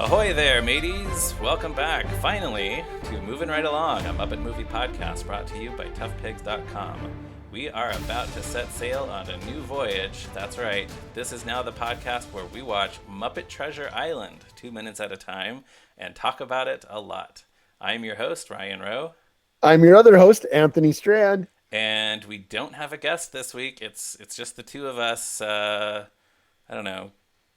Ahoy there, mateys! Welcome back, finally, to Moving Right Along, a Muppet movie podcast brought to you by toughpigs.com. We are about to set sail on a new voyage. That's right, this is now the podcast where we watch Muppet Treasure Island 2 minutes at a time and talk about it a lot. I'm your host, Ryan Rowe. I'm your other host, Anthony Strand. And we don't have a guest this week. It's just the two of us, I don't know,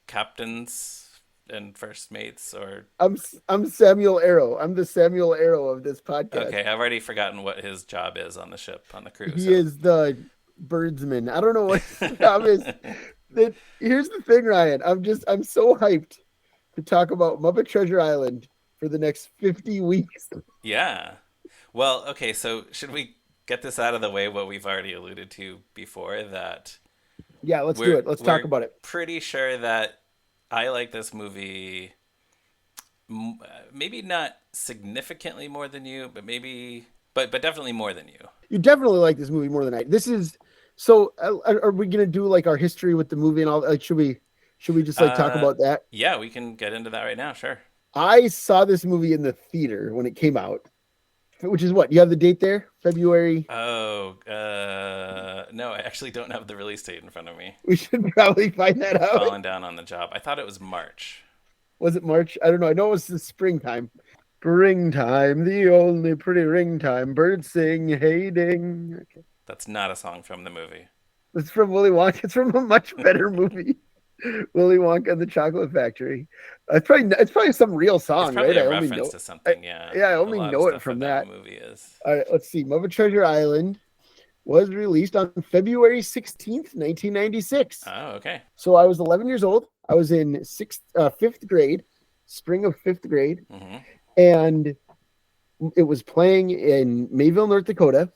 captains and first mates, or I'm Samuel Arrow. I'm the Samuel Arrow of this podcast. Okay, I've already forgotten what his job is on the ship, on the crew. He is the birdsman. I don't know what his job is. Here's the thing, Ryan. I'm so hyped to talk about Muppet Treasure Island for the next 50 weeks. Yeah. Well, okay, so should we get this out of the way, what we've already alluded to before, that Yeah, let's do it. Let's talk about it. Pretty sure that I like this movie, maybe not significantly more than you, but definitely more than you. You definitely like this movie more than I. So are we gonna do like our history with the movie and all? Like, should we just talk about that? Yeah, we can get into that right now. Sure. I saw this movie in the theater when it came out, which is what? You have the date there? February? Oh, no, I actually don't have the release date in front of me. We should probably find that out. Falling down on the job. I thought it was March. Was it March? I don't know. I know it was the springtime. Springtime, the only pretty ring time. Birds sing, hey ding. Okay. That's not a song from the movie. It's from Willy Wonka. It's from a much better movie. Willy Wonka and the Chocolate Factory. It's probably some real song, it's probably right? a reference to something, yeah. I only know it from that. Movie is. All right, let's see. Muppet Treasure Island was released on February 16th, 1996. Oh, okay. So I was 11 years old. I was in fifth grade, spring of fifth grade. Mm-hmm. And it was playing in Mayville, North Dakota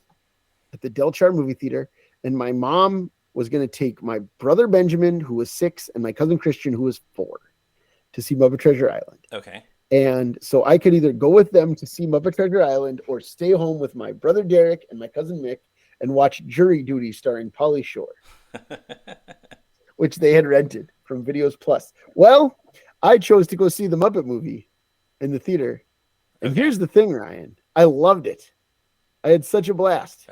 at the Del Char movie theater. And my mom was going to take my brother Benjamin, who was 6, and my cousin Christian, who was 4, to see Muppet Treasure Island. Okay. And so I could either go with them to see Muppet Treasure Island or stay home with my brother Derek and my cousin Mick and watch Jury Duty starring Pauly Shore, which they had rented from Videos Plus. Well, I chose to go see the Muppet movie in the theater. And Okay. Here's the thing, Ryan. I loved it. I had such a blast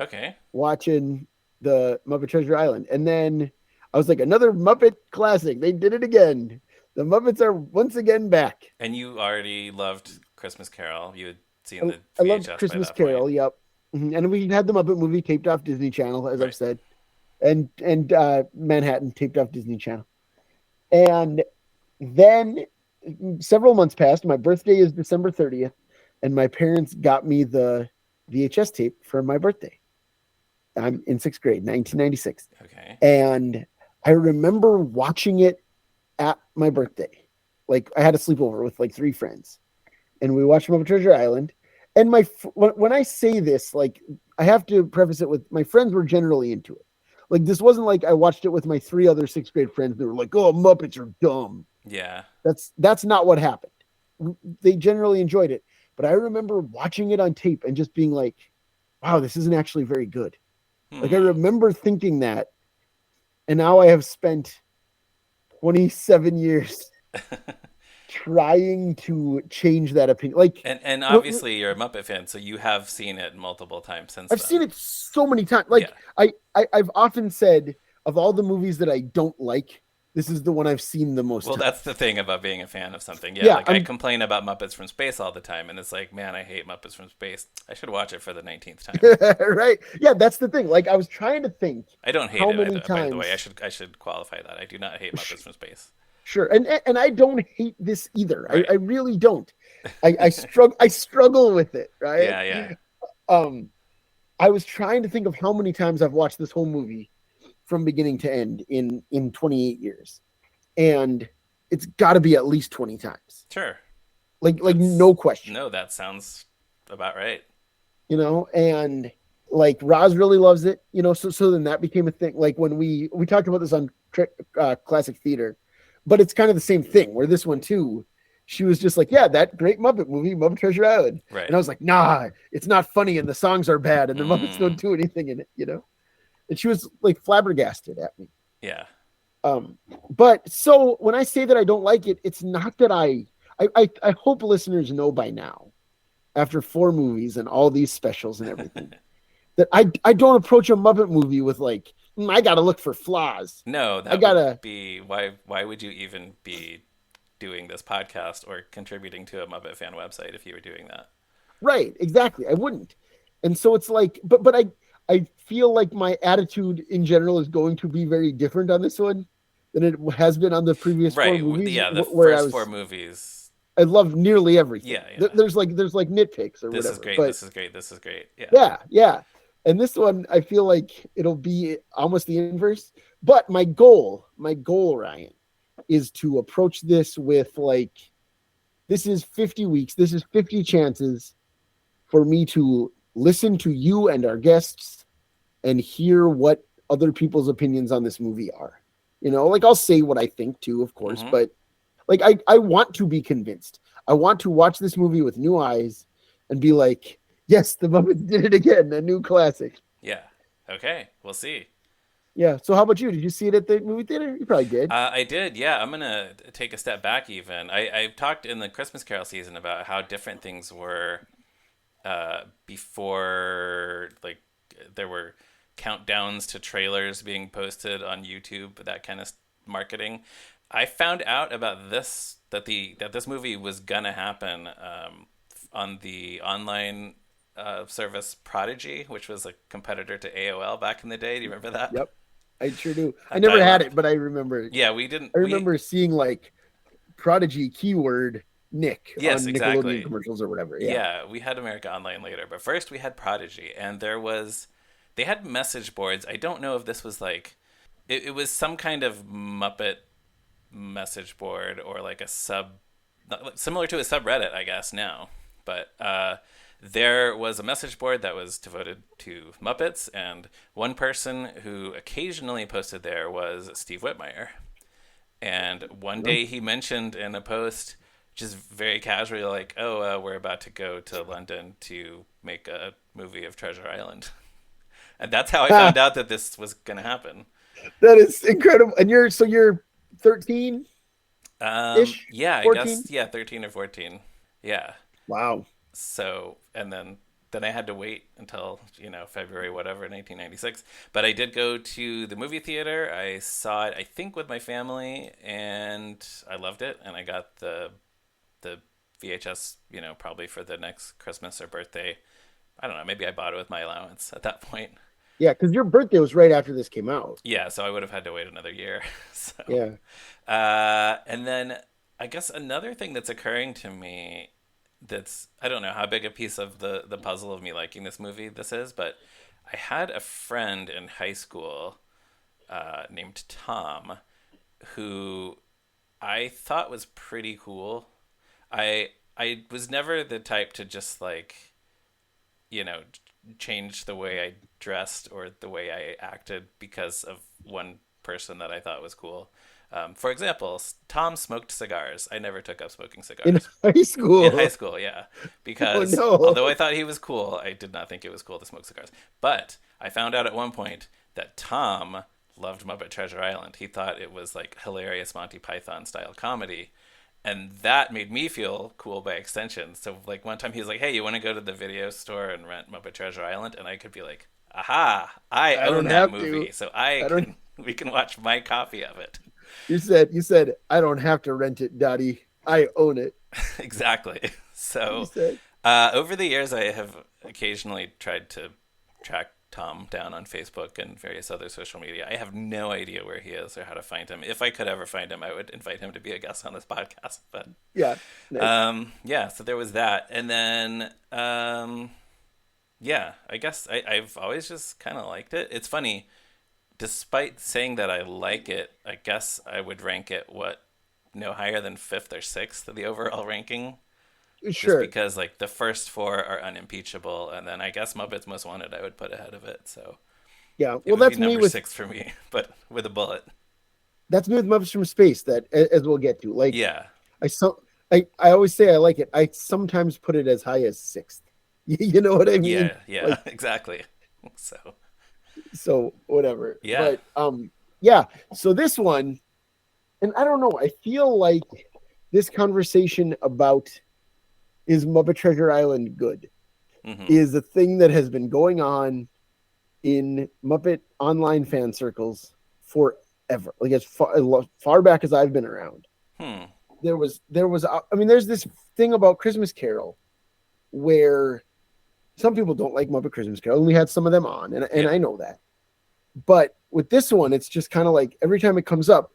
watching the Muppet Treasure Island. And then I was like, another Muppet classic. They did it again. The Muppets are once again back. And you already loved Christmas Carol. You had seen the VHS I loved Christmas Carol, yep. Mm-hmm. And we had the Muppet movie taped off Disney Channel, as I've said. And Manhattan taped off Disney Channel. And then several months passed. My birthday is December 30th. And my parents got me the VHS tape for my birthday. I'm in 6th grade, 1996. Okay. And I remember watching it at my birthday. Like, I had a sleepover with like 3 friends. And we watched Muppet Treasure Island. And when I say this, like, I have to preface it with my friends were generally into it. Like, this wasn't like I watched it with my 3 other 6th grade friends. They were like, oh, Muppets are dumb. Yeah. That's not what happened. They generally enjoyed it. But I remember watching it on tape and just being like, wow, this isn't actually very good. Like, I remember thinking that. And now I have spent 27 years trying to change that opinion. Like, and obviously you're a Muppet fan, so you have seen it multiple times since I've seen it so many times. Like, yeah. I've often said, of all the movies that I don't like, this is the one I've seen the most. Well, time. That's the thing about being a fan of something. Yeah, like I complain about Muppets from Space all the time, and it's like, man, I hate Muppets from Space. I should watch it for the 19th time. Right? Yeah, that's the thing. Like, I was trying to think. I don't hate it either, by the way. I should qualify that. I do not hate Muppets from Space. Sure, and I don't hate this either. Right. I really don't. I struggle with it. Right? Yeah. I was trying to think of how many times I've watched this whole movie from beginning to end in 28 years. And it's got to be at least 20 times. Sure. Like no question. No, that sounds about right. You know, and like Roz really loves it, you know, so then that became a thing. Like when we talked about this on Classic Theater, but it's kind of the same thing where this one too, she was just like, yeah, that great Muppet movie, Muppet Treasure Island. Right. And I was like, nah, it's not funny and the songs are bad and the Muppets don't do anything in it, you know? And she was like flabbergasted at me. Yeah. But so when I say that I don't like it, it's not that I I hope listeners know by now, after 4 movies and all these specials and everything, that I don't approach a Muppet movie with like, I gotta look for flaws. No, I that would gotta be why would you even be doing this podcast or contributing to a Muppet fan website if you were doing that? right, exactly. I wouldn't. And so it's like, but I feel like my attitude in general is going to be very different on this one than it has been on the previous four Right. movies, Yeah, the where first four movies. I love nearly everything. Yeah, yeah. There's like nitpicks or This is whatever, great. but This is great. This is great. Yeah. yeah. And this one, I feel like it'll be almost the inverse. But my goal, Ryan, is to approach this with like, this is 50 weeks. This is 50 chances for me to listen to you and our guests and hear what other people's opinions on this movie are. Like I'll say what I think too, of course, but like I want to be convinced. I want to watch this movie with new eyes and be like, yes, the Muppets did it again, a new classic. Yeah. Okay. We'll see. Yeah. So how about you? Did you see it at the movie theater? You probably did. I did. Yeah. I'm gonna take a step back. Even I've talked in the Christmas Carol season about how different things were before, like there were countdowns to trailers being posted on YouTube, that kind of marketing. I found out about this that this movie was gonna happen on the online service Prodigy, which was a competitor to AOL back in the day. Do you remember that? Yep. I sure do. I never had it, but I remember. Yeah, we didn't. I remember seeing like Prodigy keyword Nick Yes, on exactly. Nickelodeon commercials or whatever. Yeah, we had America Online later, but first we had Prodigy, and they had message boards. I don't know if this was like, it was some kind of Muppet message board or like a similar to a subreddit, I guess now. But there was a message board that was devoted to Muppets, and one person who occasionally posted there was Steve Whitmire. And one day he mentioned in a post, just very casually, like, "Oh, we're about to go to London to make a movie of Treasure Island," and that's how I found out that this was going to happen. That is incredible. And you're 13 ish. Yeah, 14? I guess 13 or 14. Yeah. Wow. So, and then I had to wait until February whatever 1996. But I did go to the movie theater. I saw it, I think, with my family, and I loved it. And I got the VHS, probably for the next Christmas or birthday. I don't know. Maybe I bought it with my allowance at that point. Yeah, because your birthday was right after this came out. Yeah, so I would have had to wait another year. So, yeah. And then I guess another thing that's occurring to me, that's, I don't know how big a piece of the puzzle of me liking this movie this is, but I had a friend in high school named Tom who I thought was pretty cool. I was never the type to just like, change the way I dressed or the way I acted because of one person that I thought was cool. For example, Tom smoked cigars. I never took up smoking cigars. In high school? In high school, yeah. Because although I thought he was cool, I did not think it was cool to smoke cigars. But I found out at one point that Tom loved Muppet Treasure Island. He thought it was like hilarious Monty Python style comedy. And that made me feel cool by extension. So like one time he was like, "Hey, you want to go to the video store and rent Muppet Treasure Island?" And I could be like, "Aha, I own that movie. So we can watch my copy of it." You said, "I don't have to rent it, Daddy. I own it." Exactly. So over the years, I have occasionally tried to track Tom down on Facebook and various other social media. I have no idea where he is or how to find him. If I could ever find him, I would invite him to be a guest on this podcast. But yeah, nice. So there was that, and then I guess I've always just kind of liked it. It's funny. Despite saying that I like it, I guess I would rank it no higher than 5th or 6th of the overall ranking. Sure. Just because like the first 4 are unimpeachable, and then I guess Muppets Most Wanted I would put ahead of it. So yeah, well that's me with 6 for me, but with a bullet. That's me with Muppets from Space. That as we'll get to. Like yeah, I always say I like it. I sometimes put it as high as 6th. You know what I mean? Yeah, like, exactly. So whatever. Yeah. But yeah. So this one, and I don't know. I feel like this conversation about is Muppet Treasure Island good is a thing that has been going on in Muppet online fan circles forever. Like as far back as I've been around. There was I mean, there's this thing about Christmas Carol where some people don't like Muppet Christmas Carol, and we had some of them on, and I know that. But with this one, it's just kind of like every time it comes up,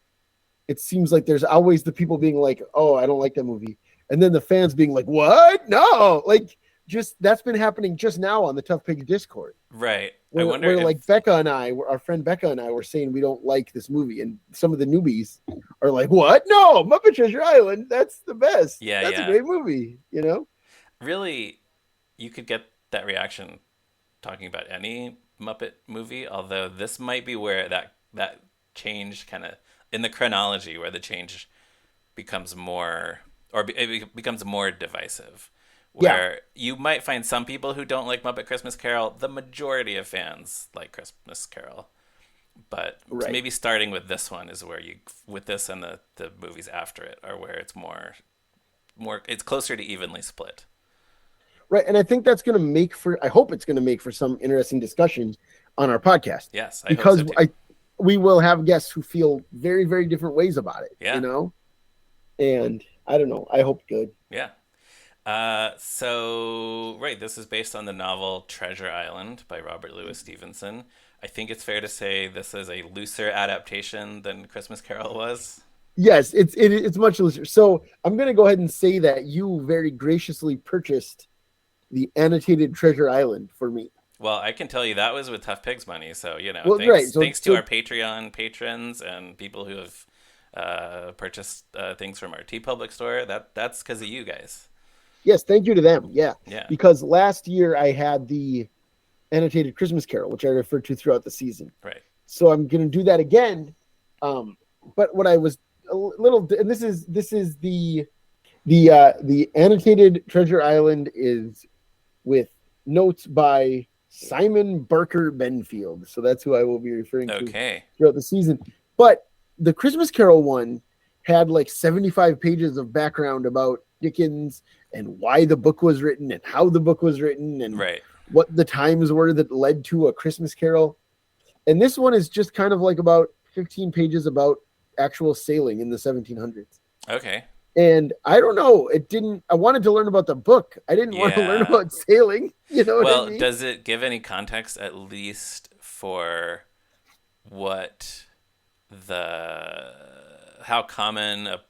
it seems like there's always the people being like, "Oh, I don't like that movie," and then the fans being like, "What? No!" Like, just that's been happening just now on the Tough Pigs Discord, right? Where like Becca and I, our friend Becca and I, were saying we don't like this movie, and some of the newbies are like, "What? No, Muppet Treasure Island, that's the best. That's a great movie," you know? Really, you could get that reaction talking about any Muppet movie, although this might be where that change kind of in the chronology where the change becomes more it becomes more divisive. Where you might find some people who don't like Muppet Christmas Carol, the majority of fans like Christmas Carol. But maybe starting with this one is where with this and the movies after it are where it's more it's closer to evenly split. Right, and I think that's going to make for. I hope it's going to make for some interesting discussion on our podcast. Yes, because hope so too. We will have guests who feel very, very different ways about it. Yeah, you know, and I don't know. I hope good. Yeah. This is based on the novel Treasure Island by Robert Louis Stevenson. I think it's fair to say this is a looser adaptation than Christmas Carol was. Yes, it's much looser. So I'm going to go ahead and say that you very graciously purchased the annotated Treasure Island for me. Well, I can tell you that was with Tough Pigs money. So, thanks to our Patreon patrons and people who have purchased things from our TeePublic store. That's because of you guys. Yes, thank you to them. Yeah. Because last year I had the annotated Christmas Carol, which I referred to throughout the season. Right. So I'm going to do that again. But what I was a little, and this is the annotated Treasure Island is with notes by Simon Barker Benfield. So that's who I will be referring to throughout the season. But the Christmas Carol one had like 75 pages of background about Dickens and why the book was written and how the book was written and what the times were that led to A Christmas Carol. And this one is just kind of like about 15 pages about actual sailing in the 1700s. Okay. And I don't know, I wanted to learn about the book. I didn't want to learn about sailing. You know what I mean? Does it give any context at least for how common a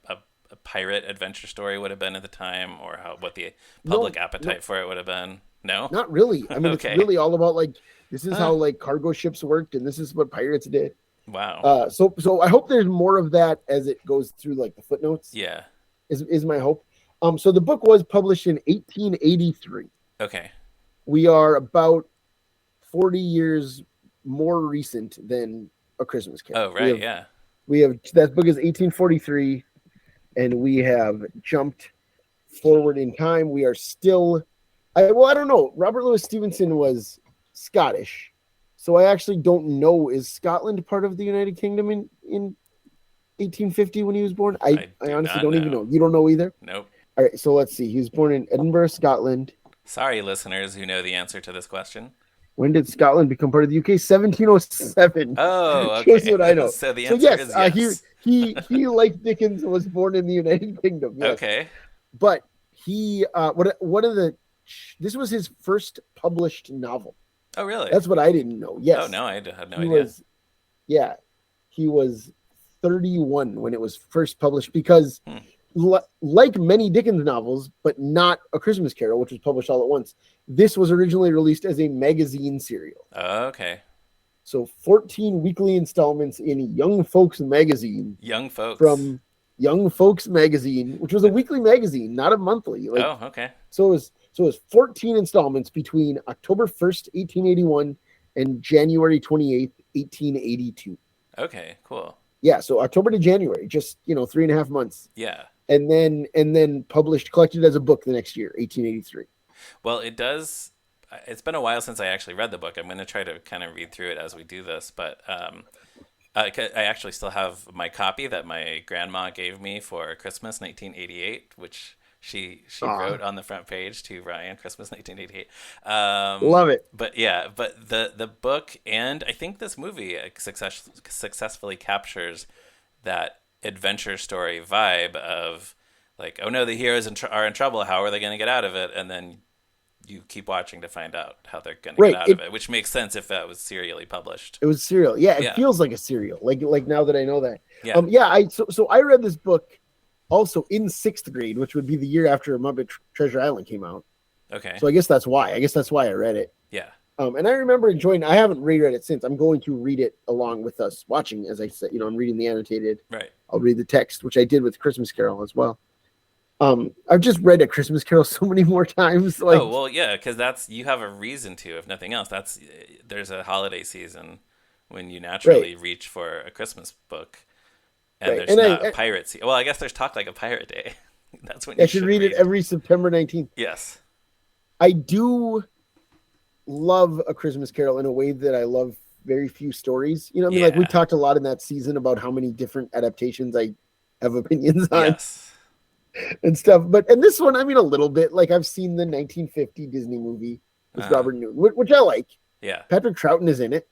pirate adventure story would have been at the time, or what the public appetite for it would have been? No? Not really. I mean, It's really all about like, this is how like cargo ships worked and this is what pirates did. Wow. So I hope there's more of that as it goes through like the footnotes. Yeah. Is my hope. So the book was published in 1883. Okay. We are about 40 years more recent than A Christmas Carol. Oh, right. We have that book is 1843, and we have jumped forward in time. We are still, I don't know. Robert Louis Stevenson was Scottish, so I actually don't know. Is Scotland part of the United Kingdom in 1850 when he was born? I honestly don't even know. You don't know either? Nope. All right, so let's see. He was born in Edinburgh, Scotland. Sorry, listeners who know the answer to this question. When did Scotland become part of the UK? 1707. Oh, okay. Shows what I know. So the answer is yes. He like Dickens was born in the United Kingdom. Yes. Okay. But he this was his first published novel. Oh, really? That's what I didn't know. Yes. Oh, no, I had no idea. He was 31 when it was first published because like many Dickens novels, but not A Christmas Carol, which was published all at once, this was originally released as a magazine serial. Oh, okay. So 14 weekly installments in Young Folks magazine. Young Folks. From Young Folks magazine, which was a weekly magazine, not a monthly. Oh, okay. So it was 14 installments between October 1st, 1881 and January 28th, 1882. Okay, cool. Yeah, so October to January, just 3.5 months. Yeah. And then collected as a book the next year, 1883. Well, it's been a while since I actually read the book. I'm going to try to kind of read through it as we do this, but I actually still have my copy that my grandma gave me for Christmas 1988, which she Ah, wrote on the front page to Ryan, Christmas 1988. love it. But yeah, but the book and I think this movie successfully captures that adventure story vibe of like, oh no, the heroes are in trouble. How are they going to get out of it? And then you keep watching to find out how they're going to get Right. out of it, which makes sense if that was serially published. It was serial. Yeah, it Yeah, feels like a serial. Like now that I know that. yeah, Yeah, so I read this book also in sixth grade, which would be the year after Muppet Treasure Island came out. okay, So I guess that's why. I guess that's why I read it. yeah, And I remember enjoying. I haven't reread it since. I'm going to read it along with us watching. As I said, I'm reading the annotated. right. I'll read the text, which I did with Christmas Carol as well. I've just read A Christmas Carol so many more times. Oh Like, well, yeah, because that's you have a reason to, if nothing else. That's there's a holiday season when you right, naturally reach for a Christmas book, and right. there's And not a pirate season. Well, I guess there's Talk Like a Pirate Day. That's when I you should should read it read. every September 19th. Yes. I do love A Christmas Carol in a way that I love very few stories. I mean, like we Yeah. talked a lot in that season about how many different adaptations I have opinions on Yes. and stuff. And this one, I mean, a little bit. Like I've seen the 1950 Disney movie with Uh, Robert Newton, which I like. yeah. Patrick Troughton is in it.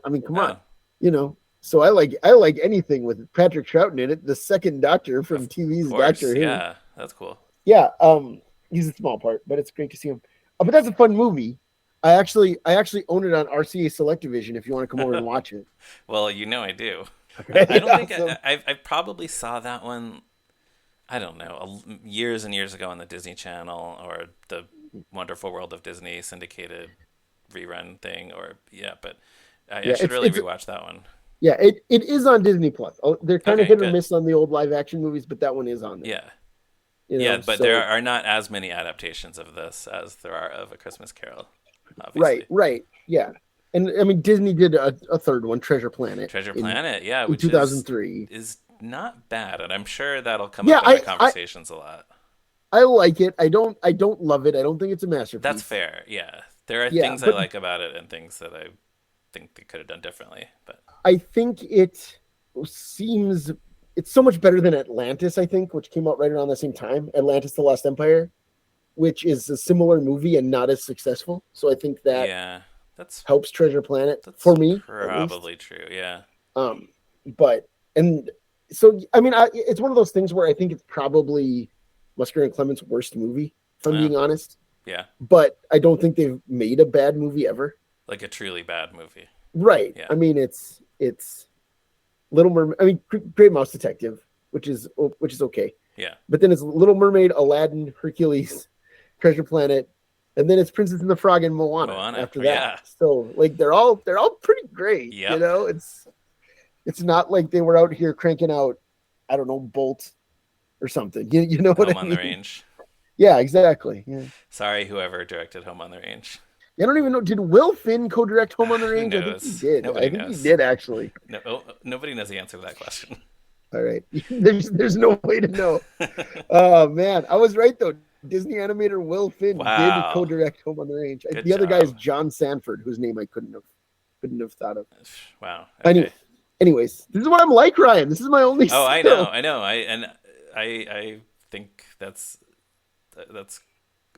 I mean, come on, Oh, you know. So I like anything with Patrick Troughton in it. The second Doctor from of TV's course. Doctor Who. Yeah. That's cool. Yeah, he's a small part, but it's great to see him. But that's a fun movie. I actually own it on RCA Selectavision. If you want to come over and watch it. Well, you know I do. I don't think Awesome. I probably saw that one. I don't know, years and years ago on the Disney Channel or the Wonderful World of Disney syndicated rerun thing, or yeah. But I Yeah, should it's really it's rewatch that one. yeah, it is on Disney Plus. Oh, they're kind of Okay, hit or good. miss on the old live action movies, but that one is on there. Yeah, yeah, but there So are not as many adaptations of this as there are of A Christmas Carol, right, obviously. right, yeah. And I mean, Disney did a third one, Treasure Planet, Treasure in Planet, yeah, in which 2003. is not bad, and I'm sure that'll come Yeah, up in the conversations a lot. I like it. I don't love it. I don't think it's a That's masterpiece. fair. Yeah, there are Yeah, things I but like about it and things that I think they could have done differently. But I think seems it's so much better than Atlantis, I think, which came out right around the same time. Atlantis: The Lost Empire, which is a similar movie and not as successful. So I think that yeah, that's helps Treasure Planet that's for me, at least. probably true. Yeah. Um, but and so I mean, it's one of those things where I think it's probably Musker and Clement's worst movie, if I'm Yeah. being honest. Yeah. But I don't think they've made a bad movie ever. Like a truly bad movie. Right. Yeah. I mean, it's Little Mermaid. I mean, Great Mouse Detective, which is okay. Yeah. But then it's Little Mermaid, Aladdin, Hercules, Treasure Planet, and then it's Princess and the Frog and Moana, Moana. after that. Yeah. So like they're all pretty great. Yep. It's not like they were out here cranking out, I don't know, Bolt or something. You know what Home I on mean? the Range. Yeah, exactly. Yeah. Sorry, whoever directed Home on the Range. I don't even know. Did Will Finn co-direct Home on the Who Range? I think he knows? did. Nobody I think he knows. did actually. No, nobody knows the answer to that question. All right. There's no way to know. Oh man, I was right though. Disney animator Will Finn did Wow. co-direct Home on the Range. Good The other guy is job. John Sanford, whose name I couldn't have thought of. Wow. Any, Okay. anyways, this is what I'm like, Ryan. This is my only Oh, I skill. know. I know. I think that's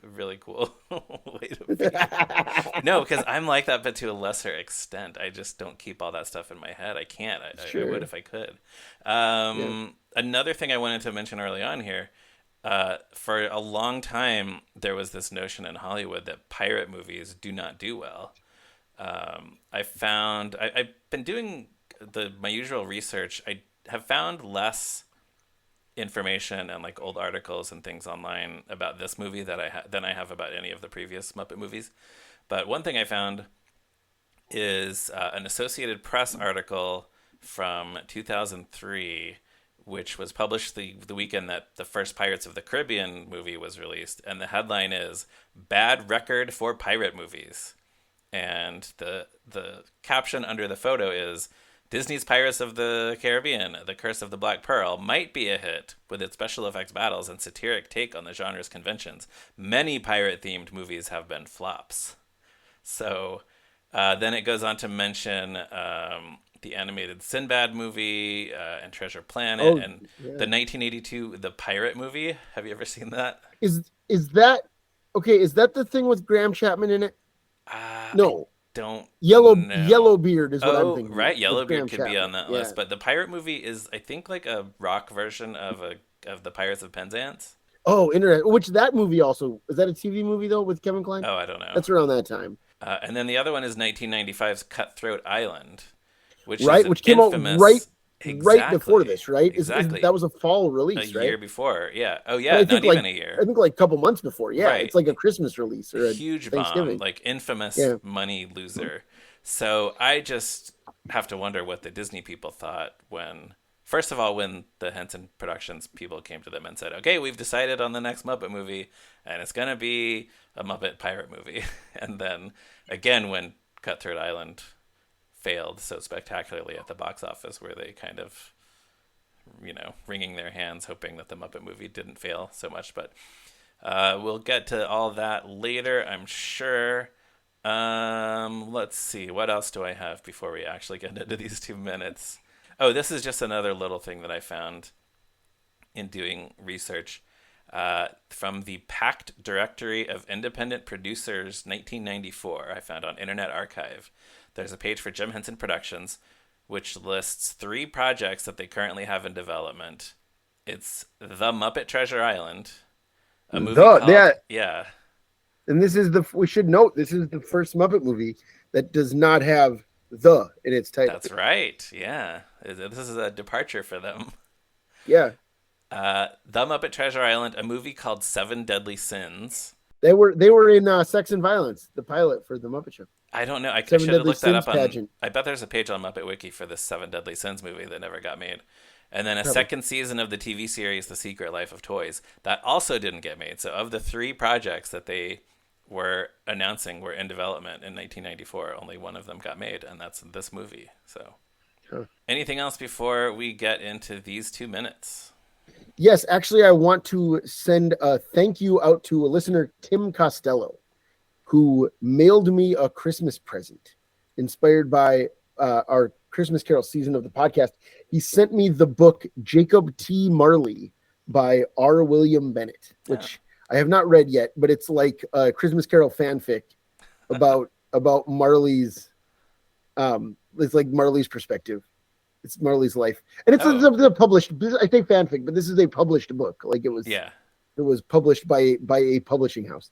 a really cool way to be. No, because I'm like that, but to a lesser extent. I just don't keep all that stuff in my head. I can't. I would Sure. if I could. Yeah. Another thing I wanted to mention early on here. For a long time, there was this notion in Hollywood that pirate movies do not do well. I've been doing my usual research. I have found less information and like old articles and things online about this movie than I have about any of the previous Muppet movies. But one thing I found is an Associated Press article from 2003, which was published the weekend that the first Pirates of the Caribbean movie was released, and the headline is "Bad Record for Pirate Movies," and the caption under the photo is Disney's Pirates of the Caribbean, The Curse of the Black Pearl, might be a hit with its special effects battles and satiric take on the genre's conventions. Many pirate-themed movies have been flops. So Then it goes on to mention the animated Sinbad movie and Treasure Planet Oh, and the yeah. 1982 The Pirate movie. Have you ever seen that? Is that okay? Is that the thing with Graham Chapman in it? I No, don't know. Yellowbeard is what I'm Oh, thinking right, with Yellowbeard Graham could be on Chapman. that Yeah. list, but the pirate movie is, I think, like a rock version of the Pirates of Penzance. Oh, interesting. Which that movie also is that a TV movie though with Kevin Kline? Oh, I don't know. That's around that time, And then the other one is 1995's Cutthroat Island, which is right? an Which came out infamous. right before Exactly, this, right? Is exactly. that was a fall A release, right? year before, yeah. Oh, But yeah, not even a year. I think like a couple months before. Yeah, Right. it's like a Christmas release or a Huge bomb, Thanksgiving. like infamous Yeah. money loser. So I just have to wonder what the Disney people thought when, first of all, when the Henson Productions people came to them and said, "Okay, we've decided on the next Muppet movie, and it's gonna be a Muppet pirate movie," and then again when Cutthroat Island failed so spectacularly at the box office, where they kind of, wringing their hands, hoping that the Muppet movie didn't fail so much, but. We'll get to all that later, I'm sure. Let's see. What else do I have before we actually get into these 2 minutes? Oh, this is just another little thing that I found in doing research from the Packed Directory of Independent Producers 1994. I found on Internet Archive. There's a page for Jim Henson Productions, which lists 3 projects that they currently have in development. It's The Muppet Treasure Island, a movie called yeah. And we should note this is the first Muppet movie that does not have the in its title. That's right. Yeah. This is a departure for them. Yeah. The Muppet Treasure Island, a movie called Seven Deadly Sins. They were in Sex and Violence, the pilot for the Muppet Show. I don't know. I Seven should have Deadly looked that Sins up on. pageant. I bet there's a page on Muppet Wiki for this Seven Deadly Sins movie that never got made. And then a second season of the TV series The Secret Life of Toys. That also didn't get made. So of the 3 projects that they were announcing were in development in 1994, only one of them got made, and that's this movie. So anything else before we get into these 2 minutes? Yes, actually, I want to send a thank you out to a listener, Tim Costello, who mailed me a Christmas present inspired by our Christmas Carol season of the podcast. He sent me the book Jacob T. Marley by R. William Bennett, which I have not read yet, but it's like a Christmas Carol fanfic about Marley's. It's like Marley's perspective. It's Marley's life, and it's a published. I think fanfic, but this is a published book. Like it was. Yeah. It was published by a publishing house.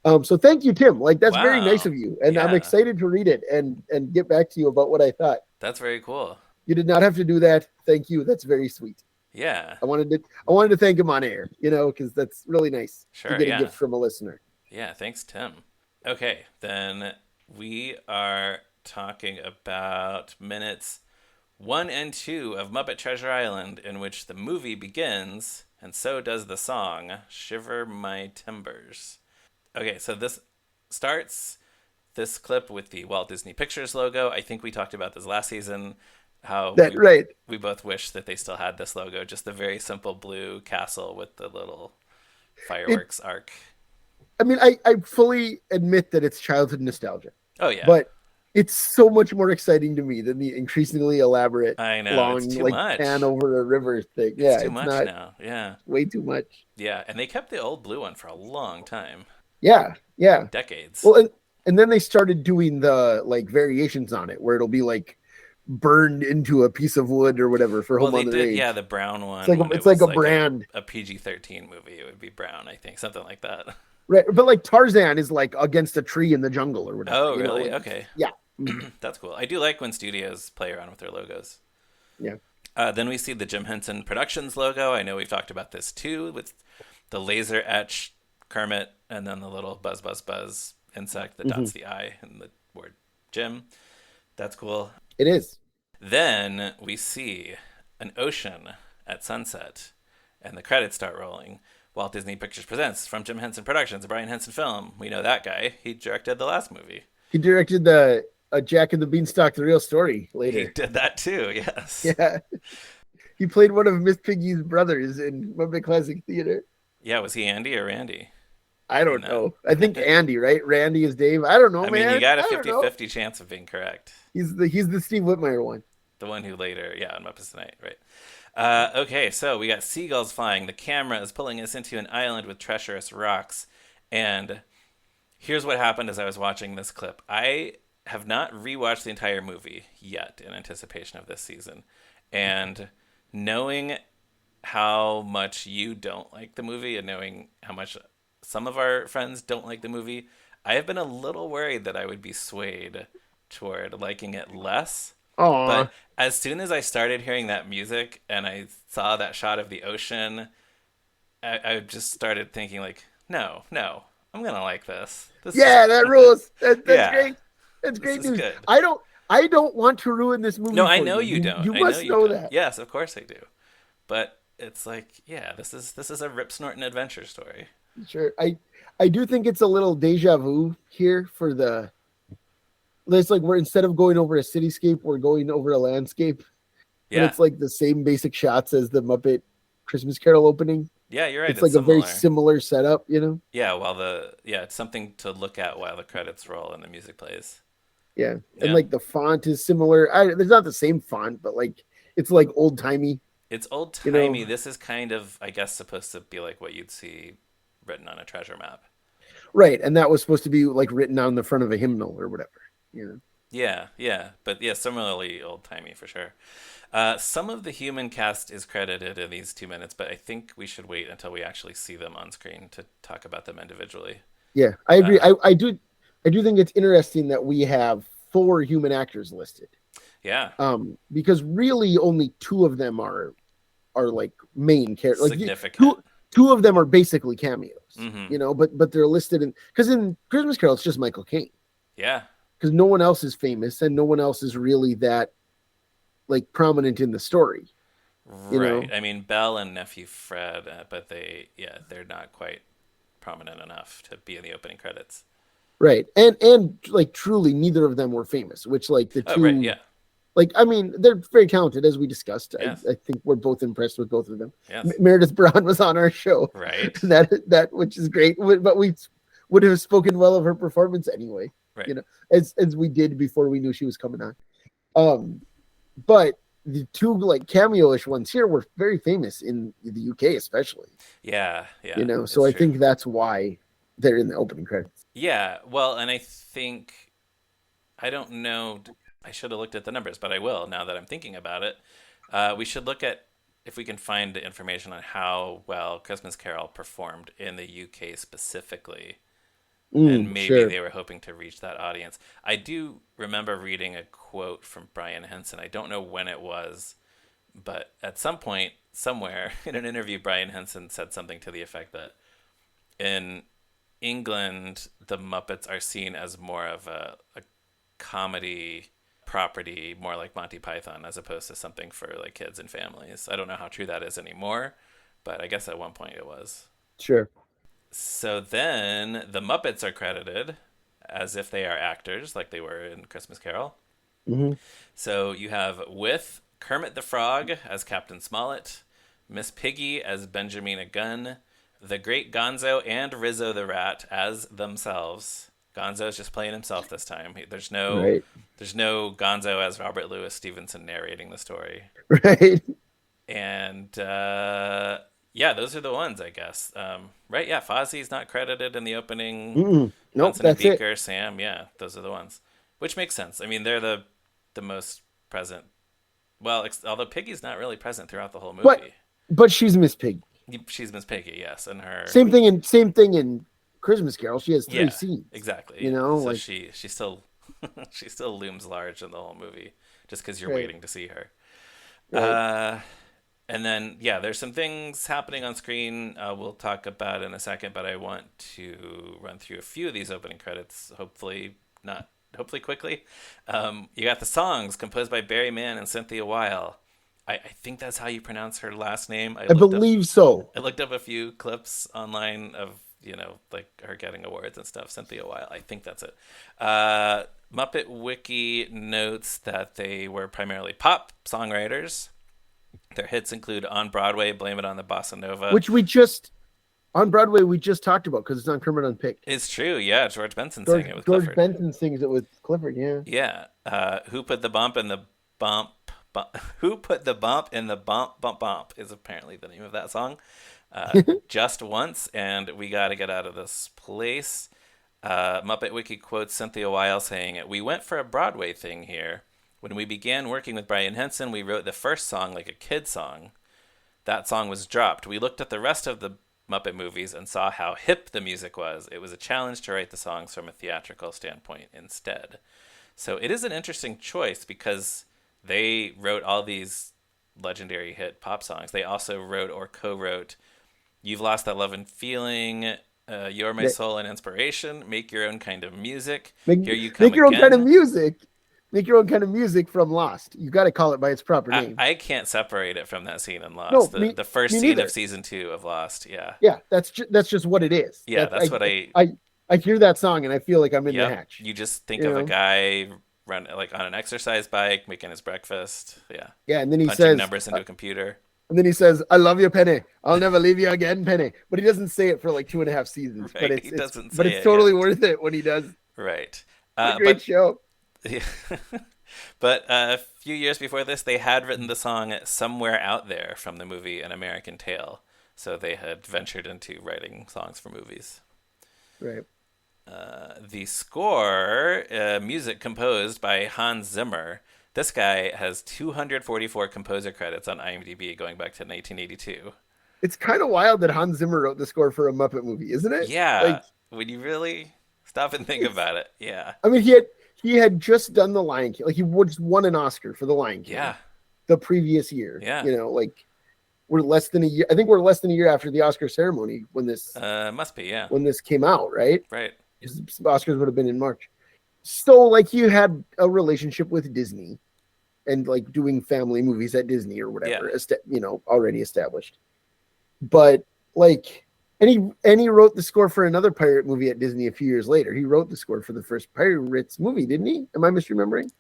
So thank you, Tim. Like that's very nice of you, and I'm excited to read it and get back to you about what I thought. That's very cool. You did not have to do that. Thank you. That's very sweet. Yeah. I wanted to thank him on air, because that's really nice to get a gift from a listener. Yeah, thanks, Tim. Okay, then we are talking about minutes 1 and 2 of Muppet Treasure Island, in which the movie begins, and so does the song, Shiver My Timbers. Okay, so this starts this clip with the Walt Disney Pictures logo. I think we talked about this last season, how we both wish that they still had this logo, just the very simple blue castle with the little fireworks arc. I mean, I fully admit that it's childhood nostalgia. Oh, yeah. But it's so much more exciting to me than the increasingly elaborate, long, it's too much. Pan over a river thing. It's too much now. Yeah. Way too much. Yeah, and they kept the old blue one for a long time. Yeah. Decades. Well, and then they started doing the variations on it, where it'll be burned into a piece of wood or whatever for Home on the Range. Yeah, the brown one. It's like a brand. A PG-13 movie, it would be brown, I think, something like that. Right, but Tarzan is against a tree in the jungle or whatever. Oh, really? Okay. Yeah. That's cool. I do like when studios play around with their logos. Yeah. Then we see the Jim Henson Productions logo. I know we've talked about this too, with the laser etch Kermit and then the little buzz, buzz, buzz insect that dots the I and the word Jim. That's cool. It is. Then we see an ocean at sunset and the credits start rolling. Walt Disney Pictures presents from Jim Henson Productions, a Brian Henson film. We know that guy. He directed the last movie. He directed the Jack and the Beanstalk, The Real Story later. He did that too, yes. Yeah. He played one of Miss Piggy's brothers in Muppet Classic Theater. Yeah, was he Andy or Randy? I And don't then know. I think Andy, right? Randy is Dave. I don't know, I mean, you man. got a I don't know. 50-50 chance of being correct. He's the Steve Whitmire one. The one who later, yeah, on Muppets Tonight, right? Okay, so we got seagulls flying. The camera is pulling us into an island with treacherous rocks. And here's what happened as I was watching this clip. I have not rewatched the entire movie yet in anticipation of this season. And knowing how much you don't like the movie and knowing how much some of our friends don't like the movie, I have been a little worried that I would be swayed toward liking it less. Aw. But as soon as I started hearing that music and I saw that shot of the ocean, I just started thinking like, no, no, I'm gonna like this. This is Yeah, that rules. That's yeah, great. That's this great is news. good. I don't want to ruin this No, movie I for know you. you don't. You I know must you know don't. that. Yes, of course I do. But it's like, yeah, this is a rip snorting adventure story. Sure. I do think it's a little deja vu here for the it's like we're instead of going over a cityscape, we're going over a landscape. But Yeah, it's like the same basic shots as the Muppet Christmas Carol opening. yeah, you're right. It's It's like a very similar. similar setup, Yeah, it's something to look at while the credits roll and the music plays. Yeah. And Yeah. like the font is similar. There's not the same font, but like it's like old timey, It's old you know. timey. This is kind of, I guess, supposed to be like what you'd see written on a treasure map. Right. And that was supposed to be like written on the front of a hymnal or whatever. You know. Yeah, yeah, but yeah, similarly old timey for sure. Some of the human cast is credited in these 2 minutes, but I think we should wait until we actually see them on screen to talk about them individually. Yeah, I agree. Uh, I do think it's interesting that we have four human actors listed. yeah, Because really only two of them are like main characters. Like significant. two of them are basically cameos. Mm-hmm. You know, but they're listed in because in Christmas Carol it's just Michael Caine. Yeah, Because no one else is famous and no one else is really that like prominent in the story. You know? right. I mean, Belle and nephew Fred, but they're not quite prominent enough to be in the opening credits. Right. And like truly neither of them were famous, which like the Oh, right, two yeah, like I mean they're very talented as we discussed. yes, I think we're both impressed with both of them. yes, Meredith Braun was on our show. right, That which is great, but we would have spoken well of her performance anyway. right. You know, as we did before we knew she was coming on. But the two like cameo-ish ones here were very famous in the UK, especially. Yeah, yeah, You know, it's so I true. think that's why they're in the opening credits. Yeah, well, and I think I don't know. I should have looked at the numbers, but I will now that I'm thinking about it. We should look at if we can find information on how well Christmas Carol performed in the UK specifically, and maybe Sure. they were hoping to reach that audience. I do remember reading a quote from Brian Henson. I don't know when it was, but at some point, somewhere in an interview, Brian Henson said something to the effect that in England, the Muppets are seen as more of a comedy property, more like Monty Python, as opposed to something for like kids and families. I don't know how true that is anymore, but I guess at one point it was. Sure. So then the Muppets are credited as if they are actors, like they were in Christmas Carol. Hmm. So you have with Kermit the Frog as Captain Smollett, Miss Piggy as Benjamina Gunn, the Great Gonzo and Rizzo the Rat as themselves. Gonzo's just playing himself this time. There's no Right. there's no Gonzo as Robert Louis Stevenson narrating the story. Right. And yeah, those are the ones, I guess. Right? Yeah, Fozzie's not credited in the opening. Nope, Bunsen and that's it. Beaker, Sam. Yeah, those are the ones. Which makes sense. I mean, they're the most present. Well, although Piggy's not really present throughout the whole movie. But she's Miss Pig. She's Miss Piggy, yes, and her. Same thing in Christmas Carol. She has three Yeah, scenes. exactly. You Yeah. know, So like she still she still looms large in the whole movie, just because you're right, waiting to see her. right. Uh, and then yeah, there's some things happening on screen. We'll talk about in a second, but I want to run through a few of these opening credits. Hopefully quickly. You got the songs composed by Barry Mann and Cynthia Weil. I think that's how you pronounce her last name. I believe so. I looked up a few clips online of, like her getting awards and stuff. Cynthia Weil, I think that's it. Muppet Wiki notes that they were primarily pop songwriters. Their hits include On Broadway, Blame It on the Bossa Nova. Which we just on Broadway we just talked about because it's on Kermit Unpicked. It's true. Yeah, George Benson sang it with George Clifford. Benson sings it with Clifford. Yeah. Yeah. Who put the bump in the bump? Who put the bump in the bump bump bump is apparently the name of that song. Just once, and we got to get out of this place. Muppet Wiki quotes Cynthia Weil saying, "We went for a Broadway thing here. When we began working with Brian Henson, we wrote the first song like a kid song. That song was dropped. We looked at the rest of the Muppet movies and saw how hip the music was. It was a challenge to write the songs from a theatrical standpoint instead." So it is an interesting choice because they wrote all these legendary hit pop songs. They also wrote or co-wrote "You've Lost That Love and Feeling," "You're My Soul and Inspiration," "Make Your Own Kind of Music," "Here You Come Make your Again." own kind of music. Make your own kind of music from Lost. You got to call it by its proper name. I can't separate it from that scene in Lost. No, The first me scene neither. of season 2 of Lost. Yeah. Yeah, that's just what it is. Yeah, that's what I hear that song and I feel like I'm in the Yep. hatch. You just think You of a know? guy run like on an exercise bike, making his breakfast. Yeah. Yeah, and then he Punching says, numbers into a computer. and then he says, "I love you, Penny. I'll never leave you again, Penny." But he doesn't say it for like 2.5 seasons. Right, But he doesn't but say it's it totally yet. worth it when he does. It's Right. a great show. Yeah. But a few years before this, they had written the song "Somewhere Out There" from the movie An American Tail. So they had ventured into writing songs for movies. Right. The score, music composed by Hans Zimmer. This guy has 244 composer credits on IMDb going back to 1982. It's kind of wild that Hans Zimmer wrote the score for a Muppet movie, isn't it? Yeah, Like, when you really stop and think about it, yeah. I mean, he had just done The Lion King. Like he just won an Oscar for The Lion King. Yeah. The previous year. Yeah. You know, like we're less than a year. I think we're less than a year after the Oscar ceremony when this Must be, yeah. when this came out, right? Right. Because Oscars would have been in March. So like you had a relationship with Disney and like doing family movies at Disney or whatever, already established. But like and he wrote the score for another pirate movie at Disney a few years later. He wrote the score for the first Pirates movie, didn't he? Am I misremembering?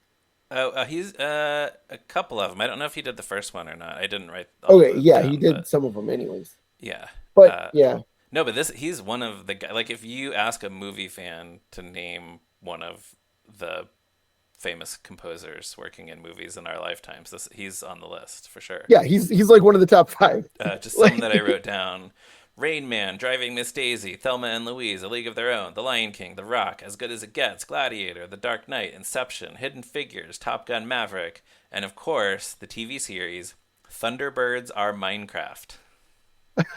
He's a couple of them. I don't know if he did the first one or not. I didn't write all Okay, of them yeah, down, he did but some of them anyways. yeah. But yeah. No, but he's one of the guys. Like, if you ask a movie fan to name one of the famous composers working in movies in our lifetimes, he's on the list for sure. Yeah, he's like one of the top 5. Just some that I wrote down: Rain Man, Driving Miss Daisy, Thelma and Louise, A League of Their Own, The Lion King, The Rock, As Good as It Gets, Gladiator, The Dark Knight, Inception, Hidden Figures, Top Gun Maverick, and of course the TV series Thunderbirds Are Minecraft.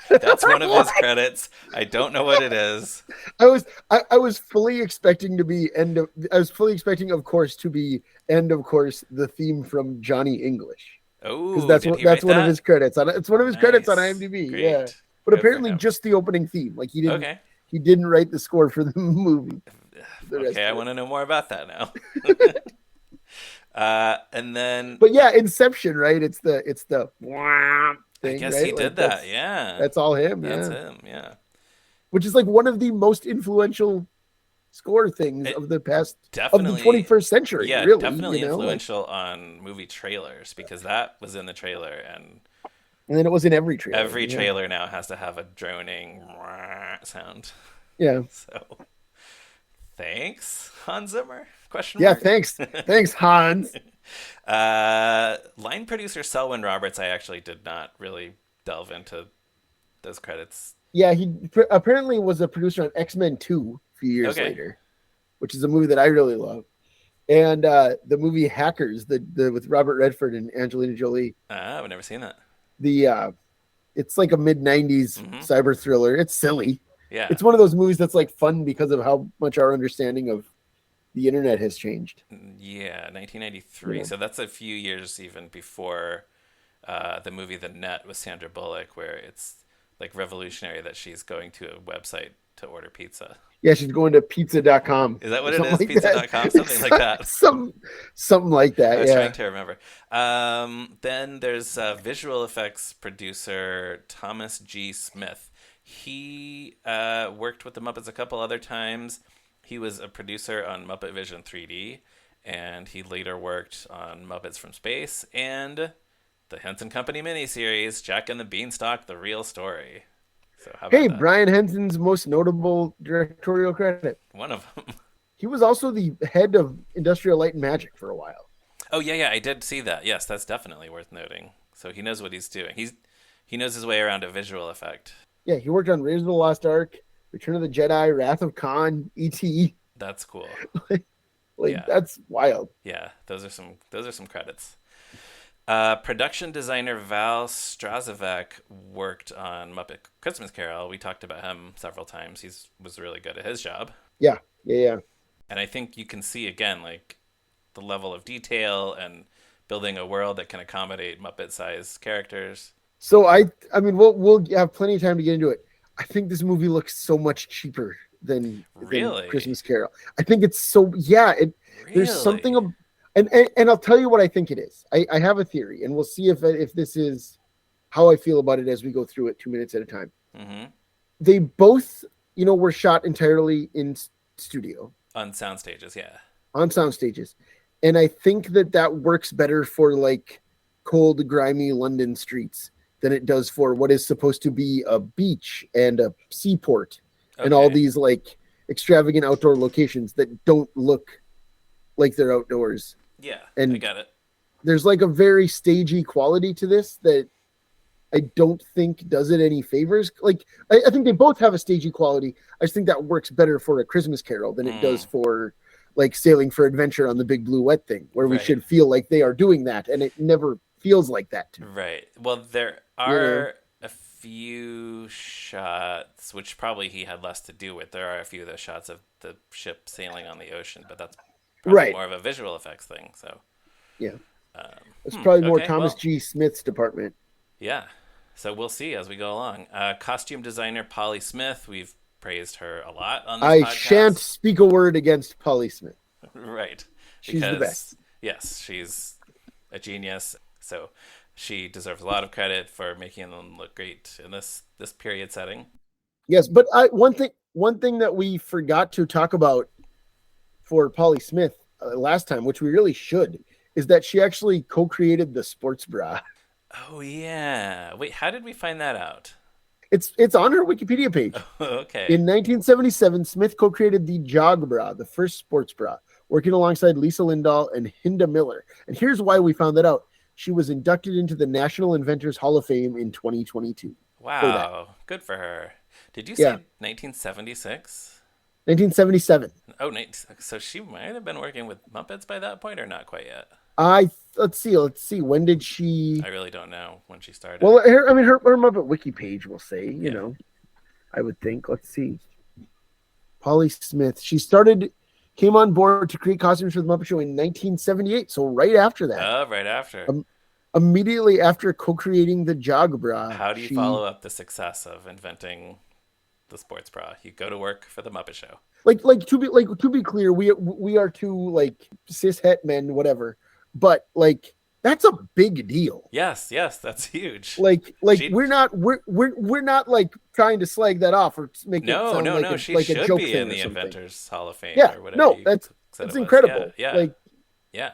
That's one of his credits. I don't know what it is. I was fully expecting to be of course to be the theme from Johnny English. Oh, Because that's one of his credits on it's one of his credits on Nice. IMDb. Great. Yeah. But Good for apparently him. just the opening theme. Like Okay. he didn't write the score for the movie. Okay, I want to know more about that now. And then But yeah, Inception, right? It's the thing, I guess right? he did that. Yeah. That's all him. That's yeah. him. Yeah. Which is like one of the most influential score things of the past of the Definitely 21st century. Yeah, really, definitely you know? influential on movie trailers because that was in the trailer, and And then it was in every trailer. every trailer now has to have a droning sound. Yeah. So, thanks, Hans Zimmer? Question Yeah, mark? thanks, Hans. Line producer Selwyn Roberts, I actually did not really delve into those credits. Yeah, he apparently was a producer on X-Men 2 a few years Okay. later, which is a movie that I really love. And the movie Hackers, the with Robert Redford and Angelina Jolie. I've never seen that. It's like a mid-90s cyber thriller. It's silly. Yeah. It's one of those movies that's like fun because of how much our understanding of the internet has changed. Yeah, 1993. Yeah. So that's a few years even before the movie The Net with Sandra Bullock, where it's like revolutionary that she's going to a website to order pizza. Yeah, she's going to pizza.com. Is that what it is? Like Pizza.com? Something like that. Something like that, I was yeah. trying to remember. Then there's visual effects producer Thomas G. Smith. He worked with the Muppets a couple other times. He was a producer on Muppet Vision 3D, and he later worked on Muppets from Space and the Henson Company miniseries, Jack and the Beanstalk, The Real Story. So how about Hey, that? Brian Henson's most notable directorial credit. One of them. He was also the head of Industrial Light and Magic for a while. Oh yeah, yeah, I did see that. Yes, that's definitely worth noting. So he knows what he's doing. He knows his way around a visual effect. Yeah, he worked on Raiders of the Lost Ark, Return of the Jedi, Wrath of Khan, E.T. That's cool. Like Yeah, that's wild. yeah. Those are some credits. Production designer Val Strazivek worked on Muppet Christmas Carol. We talked about him several times. He's was really good at his job, Yeah, yeah, yeah. and I think you can see again like the level of detail and building a world that can accommodate Muppet-sized characters. So I mean, we'll have plenty of time to get into it. I think this movie looks so much cheaper than Really, Christmas Carol. I think it's so yeah. There's something, really. and I'll tell you what I think it is. I have a theory, and we'll see if this is how I feel about it as we go through it 2 minutes at a time. Hmm. They both, were shot entirely in studio On sound stages, yeah. on sound stages, and I think that works better for like cold, grimy London streets than it does for what is supposed to be a beach and a seaport and all Okay. these like extravagant outdoor locations that don't look like they're outdoors. Yeah, I And got it. there's like a very stagey quality to this that I don't think does it any favors. Like I think they both have a stagey quality. I just think that works better for a Christmas Carol than it does Mm, for like Sailing for Adventure on the Big Blue Wet thing, where we right. should feel like they are doing that, and it never feels like that to me. Right. Well, there You know? are a few shots, which probably he had less to do with. There are a few of those shots of the ship sailing on the ocean, but that's probably Right. more of a visual effects thing. So, Yeah. It's probably more okay. Thomas Well, G. Smith's department. yeah. So we'll see as we go along. Costume designer Polly Smith, we've praised her a lot on this I shan't podcast. speak a word against Polly Smith. Right. She's the Because, best. yes, she's a genius. So she deserves a lot of credit for making them look great in this period setting. Yes, but one thing that we forgot to talk about for Polly Smith last time, which we really should, is that she actually co-created the sports bra. Oh yeah. Wait, how did we find that out? It's on her Wikipedia page. Okay. In 1977, Smith co-created the jog bra, the first sports bra, working alongside Lisa Lindahl and Hinda Miller. And here's why we found that out. She was inducted into the National Inventors Hall of Fame in 2022 for that. Wow. Good for her. Did you Yeah, say 1976? 1977. Oh, so she might have been working with Muppets by that point or not quite yet. Let's see. When did she? I really don't know when she started. Well, her Muppet Wiki page will say. Yeah. I would think. Let's see. Polly Smith. Came on board to create costumes for the Muppet Show in 1978. So right after that, Oh, right after. um, immediately after co-creating the jog bra, How do you she follow up the success of inventing the sports bra? You go to work for the Muppet Show. like to be clear, we are two like cis het men, whatever. But like that's a big deal. Yes, yes, that's huge. Like She we're not like trying to slag that off or make it No, sound no, like no. a She like a should joke be thing in or the something. Inventors Hall of Fame Yeah, or whatever no, you said that's it was. Yeah, incredible. yeah, Like yeah.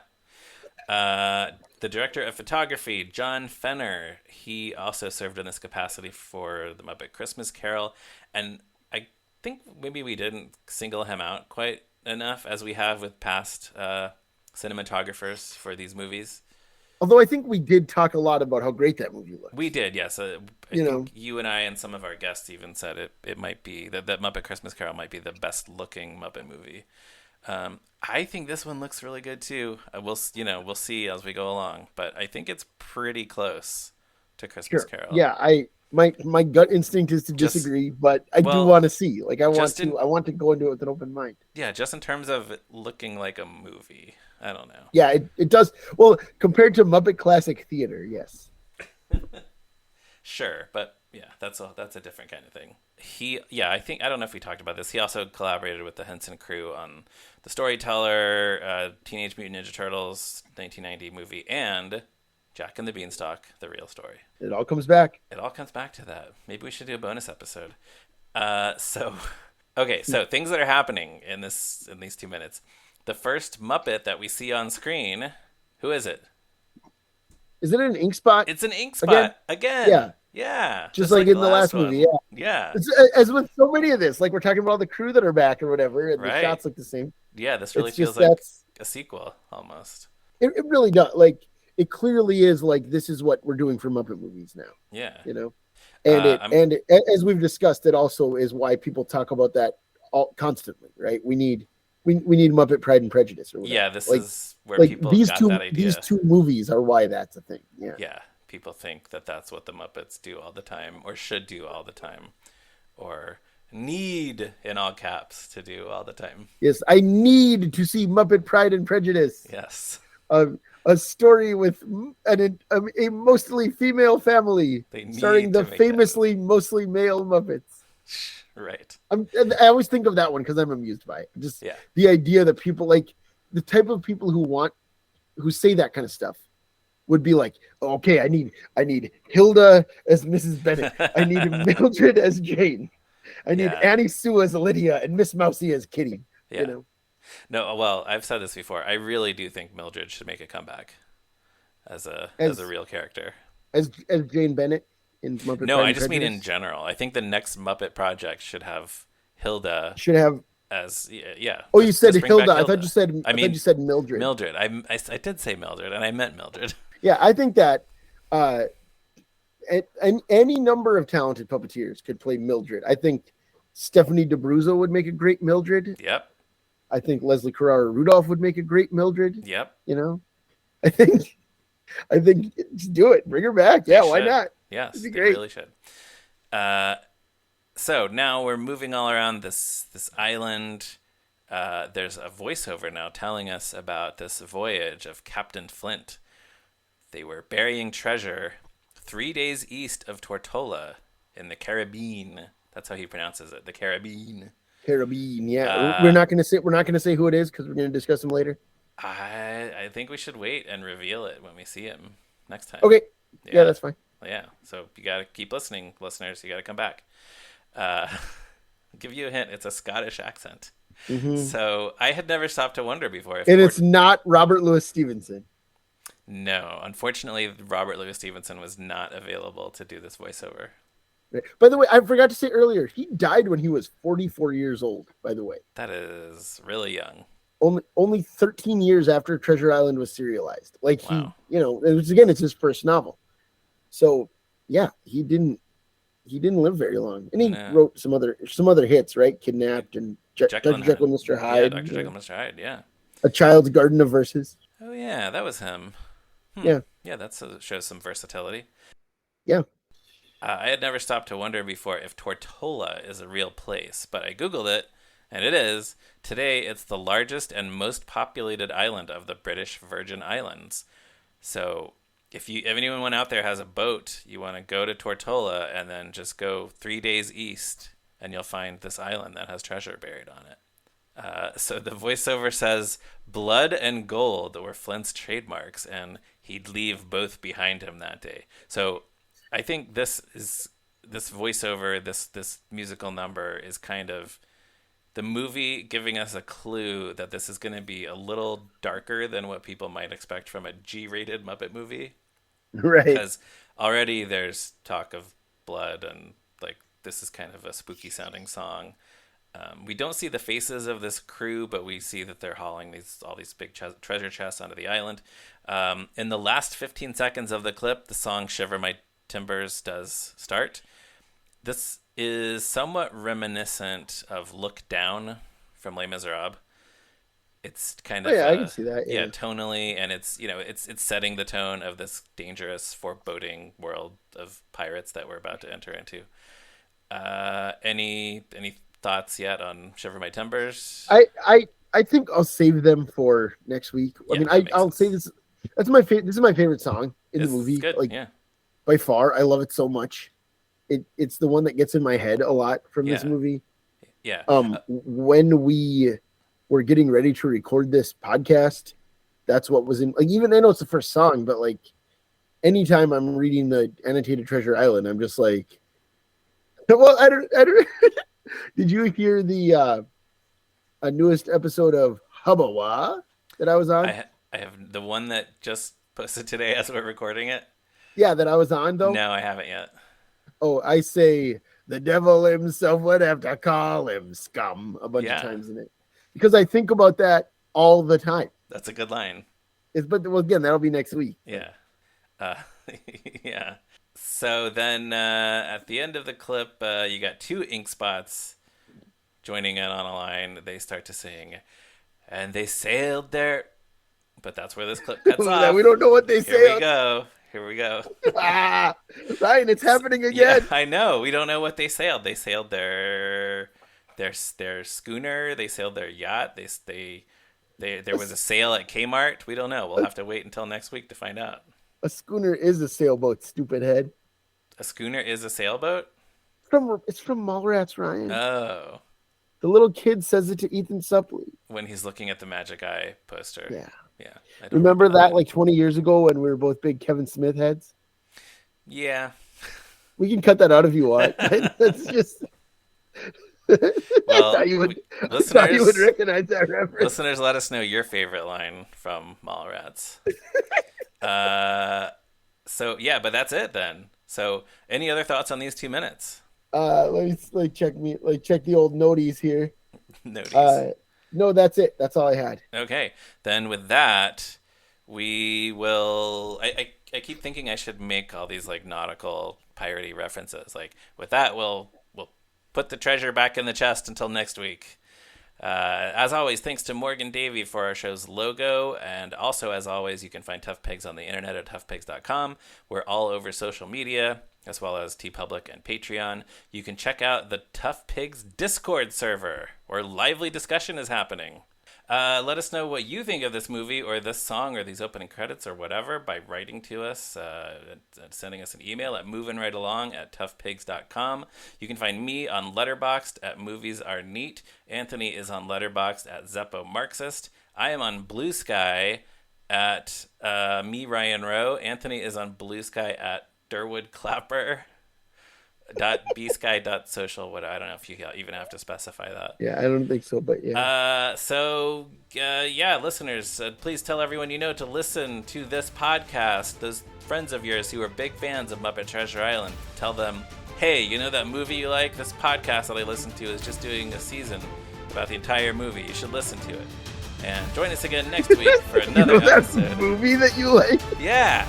The director of photography, John Fenner, he also served in this capacity for the Muppet Christmas Carol, and I think maybe we didn't single him out quite enough as we have with past cinematographers for these movies. although I think we did talk a lot about how great that movie We looks. did, yes. I You know, think you and I and some of our guests even said it might be that Muppet Christmas Carol might be the best looking Muppet movie. I think this one looks really good too. We'll see as we go along, but I think it's pretty close to Christmas sure. Carol. Yeah, my gut instinct is to Just disagree, but I do well, want to see. Like just in I want to go into it with an open mind. yeah, just in terms of it looking like a movie. I don't know. Yeah, it does. Well, compared to Muppet Classic Theater, yes. Sure, but yeah, that's a different kind of thing. I don't know if we talked about this. He also collaborated with the Henson crew on The Storyteller, Teenage Mutant Ninja Turtles 1990 movie, and Jack and the Beanstalk: The Real Story. It all comes back. It all comes back to that. Maybe we should do a bonus episode. So okay, so things that are happening in these 2 minutes. The first Muppet that we see on screen, who is it? Is it an ink spot It's an ink again? spot again. Yeah, Yeah, just like like in the the last last movie. one. Yeah, Yeah. It's, as with so many of this, like we're talking about all the crew that are back or whatever, and the Right. shots look the same. Yeah, this really It's feels just like that's a sequel almost. it really does. Like it clearly is like this is what we're doing for Muppet movies now. Yeah. You know, and I'm as we've discussed, it also is why people talk about that all constantly, right? We need Muppet Pride and Prejudice or whatever. yeah, this is where Like people got that these idea. two movies are why that's a thing. Yeah. Yeah, people think that that's what the Muppets do all the time or should do all the time or need in all caps to do all the time. Yes, I need to see Muppet Pride and Prejudice. Yes. A story with a mostly female family, They need starring to the make famously mostly male Muppets. Right. I always think of that one because I'm amused by it. Just Yeah. the idea that people like the type of people who say that kind of stuff would be like, oh, okay, I need Hilda as Mrs. Bennet. I need Mildred as Jane. I need Yeah. Annie Sue as Lydia and Miss Mousy as Kitty. Yeah. You know, No, well, I've said this before. I really do think Mildred should make a comeback as a as real character. as Jane Bennett in Muppet No, Pride I and just mean Prejudice. in general. I think the next Muppet project should have Hilda Should have. as yeah. Oh, you said bring back Hilda. I thought you said. I I thought mean you said Mildred. Mildred. I did say Mildred, and I meant Mildred. Yeah, I think that uh, any number of talented puppeteers could play Mildred. I think Stephanie DeBruzzo would make a great Mildred. Yep. I think Leslie Carrara Rudolph would make a great Mildred. Yep. You know, I think just do it. Bring her back. Yeah, why not? Yes, It'd be they great. really should. So now we're moving all around this island. There's a voiceover now telling us about this voyage of Captain Flint. They were burying treasure 3 days east of Tortola in the Caribbean. That's how he pronounces it, the Caribbean. Caribbean. Yeah, we're not gonna say who it is because we're gonna discuss him later. I think we should wait and reveal it when we see him next time. Okay. Yeah, that's fine. Yeah. So you gotta keep listening, listeners. You gotta come back. I'll give you a hint. It's a Scottish accent. Mm-hmm. So I had never stopped to wonder before if And it's not Robert Louis Stevenson. No, unfortunately, Robert Louis Stevenson was not available to do this voiceover. By the way, I forgot to say earlier, he died when he was 44 years old, by the way. That is really young. Only 13 years after Treasure Island was serialized. Like Wow. it's his first novel. So, yeah, he didn't live very long. And he wrote some other hits, right? Kidnapped and Dr. Jekyll and Mr. Hyde. Yeah, Dr. Jekyll and Mr. Hyde, yeah. A Child's Garden of Verses. Oh, yeah, that was him. Yeah. Yeah, that shows some versatility. Yeah. I had never stopped to wonder before if Tortola is a real place, but I Googled it, and it is. Today, it's the largest and most populated island of the British Virgin Islands. So if anyone out there has a boat, you want to go to Tortola and then just go 3 days east, and you'll find this island that has treasure buried on it. So the voiceover says, blood and gold were Flint's trademarks, and he'd leave both behind him that day. So I think this voiceover, this musical number is kind of the movie giving us a clue that this is going to be a little darker than what people might expect from a G-rated Muppet movie. Right. Because already there's talk of blood and like this is kind of a spooky sounding song. We don't see the faces of this crew, but we see that they're hauling all these big treasure chests onto the island. In the last 15 seconds of the clip, the song Shiver My Timbers does start. This is somewhat reminiscent of Look Down from Les Miserables. It's kind of I can see that. Yeah, tonally, and it's setting the tone of this dangerous, foreboding world of pirates that we're about to enter into. Any thoughts yet on Shiver My Timbers? I think I'll save them for next week. Yeah, I'll say this. This is my favorite song in the movie. Good. Like yeah. By far, I love it so much. It's the one that gets in my head a lot from this movie. Yeah. When we were getting ready to record this podcast, that's what was in. Like, even I know it's the first song, but like, anytime I'm reading the annotated Treasure Island, I'm just like, well, I don't. Did you hear the newest episode of Hubbawa that I was on? I have the one that just posted today as we're recording it. Yeah, that I was on though. No, I haven't yet. Oh, I say The devil himself would have to call him scum a bunch of Yeah. times in it. Because I think about that all the time. That's a good line. But again, that'll be next week. Yeah. Uh, yeah. So then at the end of the clip, you got two ink spots joining in on a line. They start to sing, and they sailed there. But that's where this clip cuts off. We don't know what they sailed. Here we go. Ryan, it's happening again. Yeah, I know. We don't know what they sailed. They sailed their schooner. They sailed their yacht. There was a sale at Kmart. We don't know. We'll have to wait until next week to find out. A schooner is a sailboat, stupid head. A schooner is a sailboat? It's from Mallrats, Ryan. Oh. The little kid says it to Ethan Suplee. When he's looking at the Magic Eye poster. Yeah. Yeah. Remember that like 20 years ago when we were both big Kevin Smith heads? Yeah. We can cut that out if you want. That's just... Well, I thought you would recognize that reference. Listeners, let us know your favorite line from Mallrats. So yeah, but that's it then. So any other thoughts on these 2 minutes? Let me check the old noties here. Noties. No, that's it. That's all I had. Okay, then with that, we will. I keep thinking I should make all these like nautical piratey references. Like with that, we'll put the treasure back in the chest until next week. As always, thanks to Morgan Davy for our show's logo. And also, as always, you can find Tough Pigs on the internet at toughpigs.com. We're all over social media, as well as TeePublic and Patreon. You can check out the Tough Pigs Discord server, where lively discussion is happening. Let us know what you think of this movie or this song or these opening credits or whatever by writing to us, sending us an email at movinrightalong@toughpigs.com. You can find me on Letterboxd at Movies Are Neat. Anthony is on Letterboxd at Zeppo Marxist. I am on Blue Sky at me, Ryan Rowe. Anthony is on Blue Sky at Durwood Clapper. .bsky.social. What I don't know if you even have to specify that. Yeah, I don't think so, but yeah. Listeners, please tell everyone you know to listen to this podcast. Those friends of yours who are big fans of Muppet Treasure Island, tell them, hey, you know that movie you like? This podcast that I listen to is just doing a season about the entire movie. You should listen to it. And join us again next week for another episode. That movie that you like? Yeah.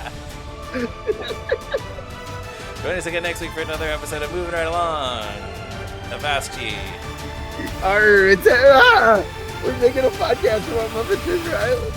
Join us again next week for another episode of Moving Right Along. Avaschi. We're making a podcast about Muppet Treasure Island.